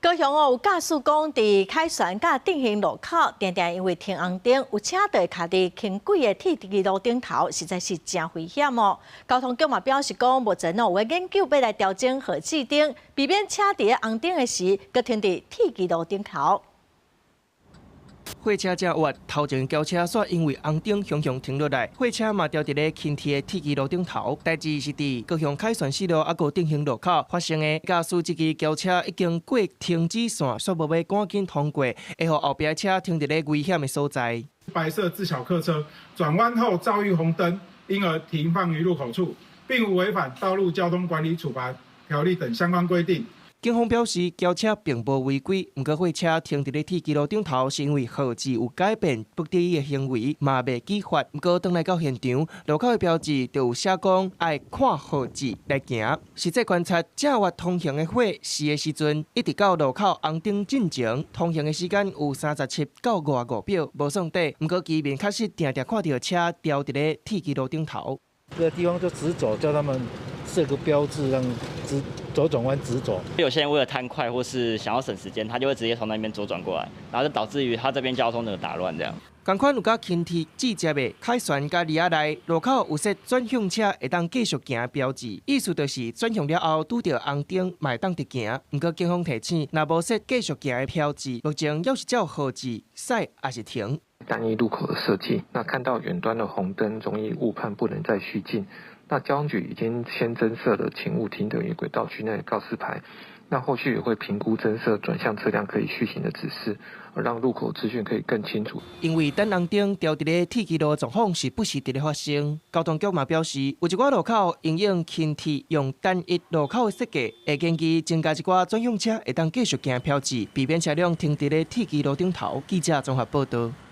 高雄有駕駛講，佇凱旋甲定興路口，常常因為停紅燈，有車就會卡佇輕軌的鐵軌路頂頭，實在是真危險哦。交通局嘛表示講，目前有會研究要來調整號誌燈，避免車佇紅燈的時，擱停佇鐵軌路頂頭。貨車正滑，頭前轎車煞因為紅燈雄雄停落來，貨車嘛掉佇咧輕鐵的鐵軌路頂頭。代志是佇高雄凱旋西路還有定興路口發生的。駕駛這支轎車已經過停止線，煞無要趕緊通過，會互後邊車停佇咧危險的所在。白色自小客車轉彎後遭遇紅燈，因而停放於路口處，並無違反《道路交通管理處罰條例》等相關規定。警方表示，轎車並無違規，不過貨車停佇咧鐵軌路頂頭，是因為號誌有改變，不得已的行為嘛未記發。不過，當來到現場，路口的標誌就有寫講愛看號誌來行。實際觀察，正滑通行的貨駛的時陣，一直到路口紅燈進前，通行的時間有37到55秒，無算短。不過，前面確實常常看到車掉佇咧鐵軌路頂頭。這個地方就直走，叫他們設個標誌，讓左轉彎直走。有些人為了貪快或是想要省時間，他就會直接從那邊左轉過來，然後就導致於他這邊交通整個打亂這樣。同款有甲輕鐵直接的凱旋甲里亞內路口有設轉向車會當繼續行的標誌，意思就是轉向了後拄到紅燈嘛會當直行。不過警方提醒，若無設繼續行的標誌，目前要是照號誌駛還是停。單一路口的設計，那看到遠端的紅燈，容易誤判不能再續進。那交通局已經先增設了請勿停等於軌道區內的告示牌，那後續也會評估增設轉向車輛可以續行的指示，讓路口資訊可以更清楚。因為等紅燈掉佇咧鐵軌路狀況是不時地咧發生，交通局嘛表示，有一寡路口因應輕鐵用單一路口的設計，會建議增加一寡專用車會當繼續行標誌，避免車輛停佇咧鐵軌路頂頭。記者綜合報道。